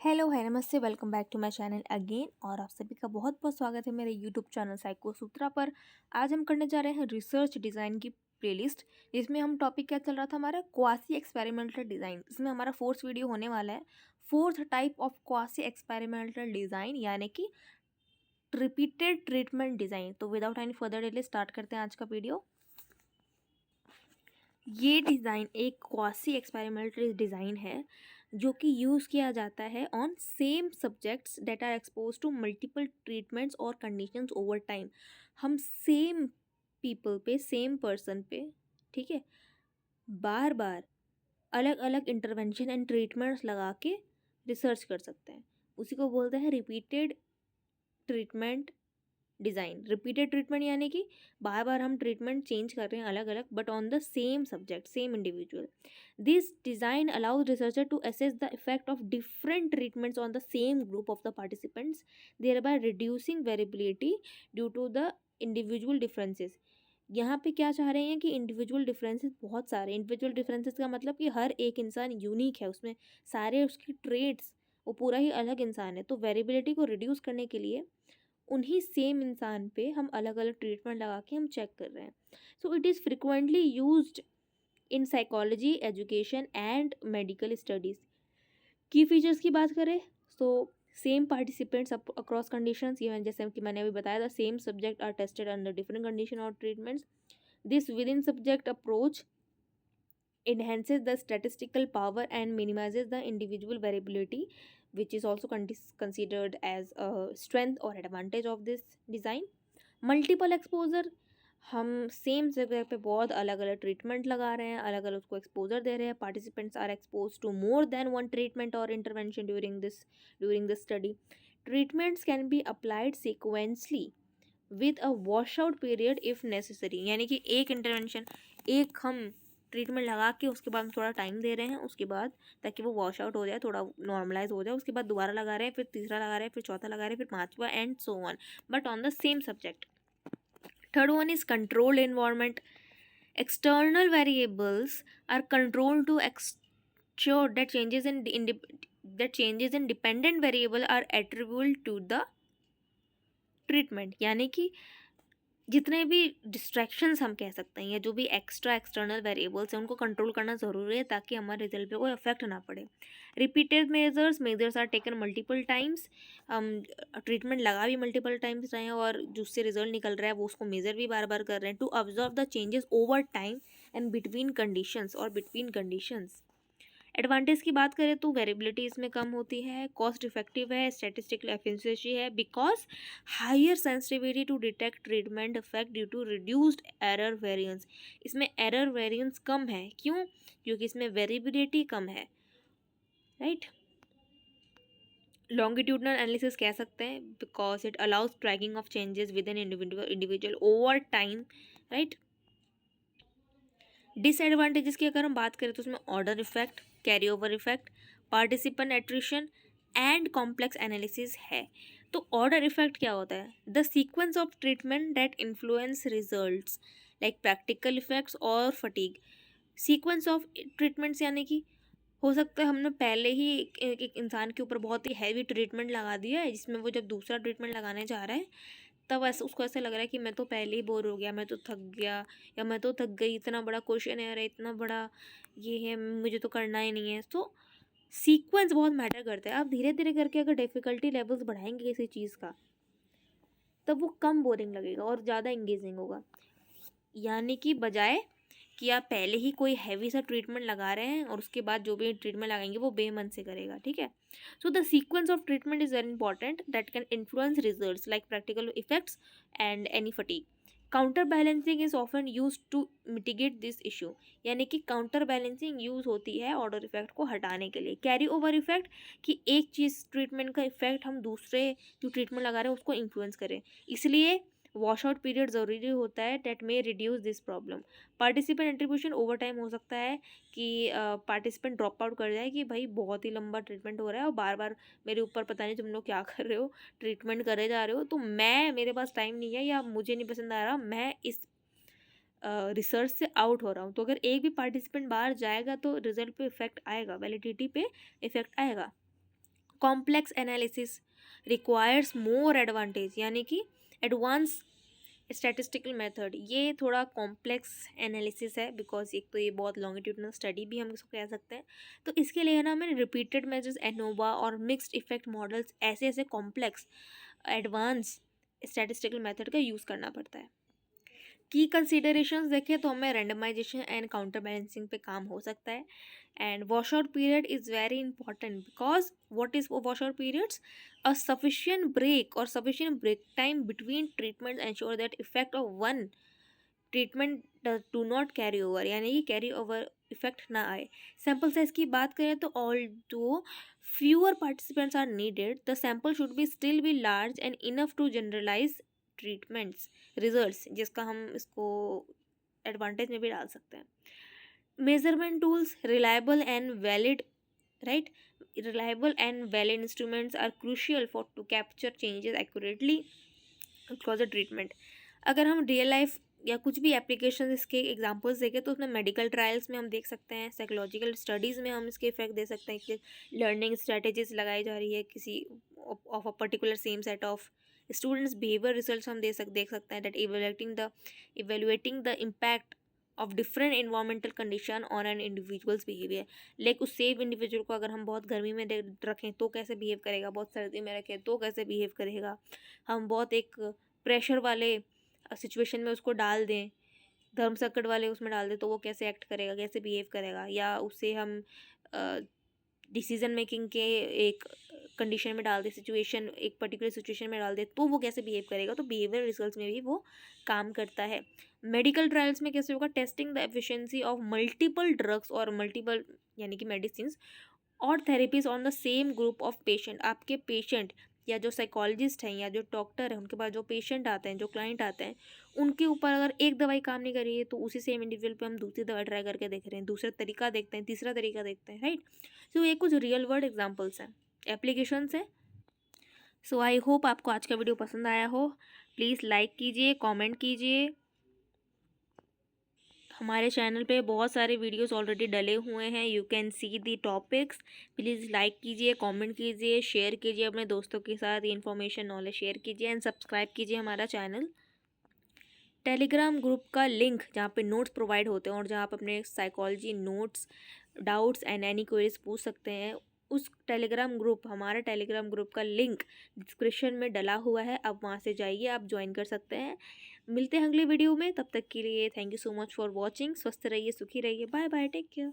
Hello है नमस्ते welcome back to my channel again. और आप सभी का बहुत बहुत स्वागत है मेरे यूट्यूब चैनल साइको सूत्रा पर। आज हम करने जा रहे हैं रिसर्च डिज़ाइन की प्लेलिस्ट, जिसमें हम टॉपिक क्या चल रहा था हमारा क्वासी एक्सपेरिमेंटल डिज़ाइन। इसमें हमारा फोर्थ वीडियो होने वाला है, fourth type of quasi experimental design यानी कि रिपीटेड ट्रीटमेंट डिज़ाइन। तो without any further delay start करते हैं आज का वीडियो। ये डिज़ाइन एक क्वासी एक्सपेरिमेंटल डिज़ाइन है जो कि यूज़ किया जाता है on same subjects that are expose to multiple treatments और कंडीशंस ओवर टाइम। हम सेम पीपल पे, सेम पर्सन पे, ठीक है, बार बार अलग अलग इंटरवेंशन एंड ट्रीटमेंट्स लगा के रिसर्च कर सकते हैं। उसी को बोलते हैं repeated treatment design. Repeated treatment यानी कि बार बार हम ट्रीटमेंट चेंज कर रहे हैं अलग अलग, but on the same subject, same individual. This design allows researcher to assess the effect of different treatments on the same group of the participants, thereby reducing variability due to the individual differences. यहाँ पे क्या चाह रहे हैं कि individual differences बहुत सारे। Individual differences का मतलब कि हर एक इंसान यूनिक है, उसमें सारे उसकी ट्रेड्स, वो पूरा ही अलग इंसान है। तो वेरिएबिलिटी को रिड्यूस करने के लिए उन्हीं सेम इंसान पे हम अलग अलग ट्रीटमेंट लगा के हम चेक कर रहे हैं। So it is frequently used in psychology, education and medical studies. की फीचर्स की बात करें तो सेम पार्टिसिपेंट्स अक्रॉस कंडीशंस, ये जैसे कि मैंने अभी बताया था, same subject are tested under different condition और treatments. This with in subject approach enhances the statistical power and minimizes the individual variability, which is also considered as a strength or advantage of this design. Multiple exposure, हम same जगह पे बहुत अलग अलग treatment लगा रहे हैं, अलग अलग उसको एक्सपोजर दे रहे हैं। Participants are expose to more than one treatment और intervention during this study. Treatments can be applied sequentially with a wash out period if necessary, यानी कि एक इंटरवेंशन, एक हम ट्रीटमेंट लगा के उसके बाद हम थोड़ा टाइम दे रहे हैं, उसके बाद ताकि वो वॉश आउट हो जाए, थोड़ा नॉर्मलाइज हो जाए, उसके बाद दोबारा लगा रहे हैं, फिर तीसरा लगा रहे हैं, फिर चौथा लगा रहे हैं, फिर पांचवा and so on, but on the same subject. Third one is controlled environment. External variables are controlled to ensure that changes in dependent variable are attributable to the treatment, यानी कि जितने भी डिस्ट्रैक्शंस हम कह सकते हैं या जो भी एक्स्ट्रा एक्सटर्नल वेरिएबल्स हैं उनको कंट्रोल करना ज़रूरी है ताकि हमारे रिजल्ट पे कोई इफेक्ट ना पड़े। Repeated measures are taken multiple times. हम ट्रीटमेंट लगा भी मल्टीपल टाइम्स रहे हैं और जो उससे रिजल्ट निकल रहा है वो उसको मेज़र भी बार बार कर रहे हैं, to observe the changes over time and between conditions. Advantage की बात करें तो वेरिएबिलिटी इसमें कम होती है, कॉस्ट इफेक्टिव है, स्टैटिस्टिकल एफिशिएंसी है, because higher sensitivity to detect treatment effect due to reduced error variance. इसमें एरर वेरिएंस कम है, क्यों? क्योंकि इसमें वेरिएबिलिटी कम है, राइट। लॉन्गिट्यूडनल एनालिसिस कह सकते हैं because it allows tracking of changes with an individual over time, right. Disadvantages की अगर हम बात करें तो उसमें order effect, carry over effect, participant attrition and complex analysis है। तो ऑर्डर इफेक्ट क्या होता है? The sequence of treatment that influence results like practical effects और फटीग। सीक्वेंस ऑफ ट्रीटमेंट्स यानी कि हो सकता है हमने पहले ही एक इंसान के ऊपर बहुत ही हैवी ट्रीटमेंट लगा दिया है, जिसमें वो जब दूसरा ट्रीटमेंट लगाने जा रहा है तब ऐसा उसको ऐसा लग रहा है कि मैं तो पहले ही बोर हो गया, मैं तो थक गया या मैं तो थक गई, इतना बड़ा क्वेश्चन है, इतना बड़ा ये है, मुझे तो करना ही नहीं है। तो सीक्वेंस बहुत मैटर करता है। आप धीरे धीरे करके अगर डिफ़िकल्टी लेवल्स बढ़ाएंगे किसी चीज़ का तब वो कम बोरिंग लगेगा और ज़्यादा इंगेजिंग होगा, यानी कि बजाय कि आप पहले ही कोई हैवी सा ट्रीटमेंट लगा रहे हैं और उसके बाद जो भी ट्रीटमेंट लगाएंगे वो बेमन से करेगा, ठीक है। So the sequence of treatment is very important that can influence results like practical effects and any fatigue. Counter balancing is often use to mitigate this issue, यानी कि काउंटर बैलेंसिंग यूज होती है ऑर्डर इफेक्ट को हटाने के लिए। Carry over effect, कि एक चीज़ ट्रीटमेंट का इफेक्ट हम दूसरे जो ट्रीटमेंट लगा रहे हैं उसको इन्फ्लुएंस करें, इसलिए वॉश आउट पीरियड ज़रूरी होता है, that may reduce this problem. Participant attribution, over time हो सकता है कि पार्टिसिपेंट ड्रॉप आउट कर जाए कि भाई बहुत ही लंबा ट्रीटमेंट हो रहा है और बार बार मेरे ऊपर पता नहीं तुम लोग क्या कर रहे हो, ट्रीटमेंट करे जा रहे हो, तो मेरे पास टाइम नहीं है या मुझे नहीं पसंद आ रहा, मैं इस रिसर्च से आउट हो रहा हूँ। तो अगर एक भी पार्टिसिपेंट बाहर जाएगा तो रिजल्ट पे इफेक्ट आएगा, वैलिडिटी पे इफेक्ट आएगा। Complex analysis requires more advantage, यानी कि एडवांस स्टैटिस्टिकल मेथड, ये थोड़ा कॉम्प्लेक्स एनालिसिस है बिकॉज एक तो ये बहुत लॉन्गिट्यूडनल स्टडी भी हम इसको कह सकते हैं। तो इसके लिए ना हमें रिपीटेड मेजर्स, एनोवा और मिक्स्ड इफेक्ट मॉडल्स, ऐसे ऐसे कॉम्प्लेक्स एडवांस स्टैटिस्टिकल मेथड का यूज़ करना पड़ता है। की कंसिडरेशंस देखें तो हमें रेंडमाइजेशन एंड काउंटर बैलेंसिंग पे काम हो सकता है। And wash out period is very important because what is wash out periods, a sufficient break or sufficient break time between treatments ensure that effect of one treatment do not carry over, यानी कि carry over effect ना आए। Sample size की बात करें तो although fewer participants are needed, the sample should be still be large and enough to generalize treatments results, जिसका हम इसको एडवांटेज में भी डाल सकते हैं। Measurement tools reliable and valid, right, reliable and valid instruments are crucial for to capture changes accurately across the treatment। अगर हम रियल लाइफ या कुछ भी एप्लीकेशन इसके एग्जांपल्स देखें तो उसमें मेडिकल ट्रायल्स में हम देख सकते हैं, साइकोलॉजिकल स्टडीज़ में हम इसके इफेक्ट दे सकते हैं कि लर्निंग स्ट्रेटेजीज लगाई जा रही है किसी of a particular same set of students, behaviour results हम देख सकते हैं that evaluating the impact of different environmental condition on an individual's behaviour. Like उस सेम इंडिविजुअल को अगर हम बहुत गर्मी में रखें तो कैसे बिहेव करेगा, बहुत सर्दी में रखें तो कैसे बिहेव करेगा, हम बहुत एक प्रेशर वाले सिचुएशन में उसको डाल दें, धर्म संकट वाले उसमें डाल दें तो वो कैसे एक्ट करेगा, कैसे बिहेव करेगा, या उसे हम डिसीजन मेकिंग के एक कंडीशन में डाल दें, सिचुएशन एक पर्टिकुलर सिचुएशन में डाल दें तो वो कैसे बिहेव करेगा, तो बिहेवियर रिसर्च में भी वो काम करता है। मेडिकल ट्रायल्स में कैसे होगा, testing the efficiency of multiple drugs और मल्टीपल यानी कि मेडिसिन और therapies on the same group of patient. आपके पेशेंट या जो साइकोलॉजिस्ट हैं या जो डॉक्टर हैं उनके पास जो पेशेंट आते हैं, जो क्लाइंट आते हैं, उनके ऊपर अगर एक दवाई काम नहीं कर रही है तो उसी सेम इंडिविजुअल पे हम दूसरी दवाई ट्राई करके देख रहे हैं, दूसरा तरीका देखते हैं, तीसरा तरीका देखते हैं, राइट। सो ये कुछ रियल वर्ल्ड एग्जाम्पल्स हैं, एप्लीकेशंस हैं। सो आई होप आपको आज का वीडियो पसंद आया हो। प्लीज़ लाइक कीजिए, कमेंट कीजिए। हमारे चैनल पे बहुत सारे वीडियोस ऑलरेडी डले हुए हैं, you can see the topics. Please like कीजिए, कमेंट कीजिए, शेयर कीजिए अपने दोस्तों के साथ, ये इन्फॉर्मेशन नॉलेज शेयर कीजिए एंड सब्सक्राइब कीजिए हमारा चैनल। टेलीग्राम ग्रुप का लिंक जहाँ पे नोट्स प्रोवाइड होते हैं और जहाँ आप अपने psychology notes, doubts and any queries पूछ सकते हैं, उस टेलीग्राम ग्रुप, हमारा टेलीग्राम ग्रुप का लिंक डिस्क्रिप्शन में डला हुआ है, आप वहाँ से जाइए, आप ज्वाइन कर सकते हैं। मिलते हैं अगले वीडियो में, तब तक के लिए thank you so much for watching. स्वस्थ रहिए, सुखी रहिए, बाय बाय, टेक केयर।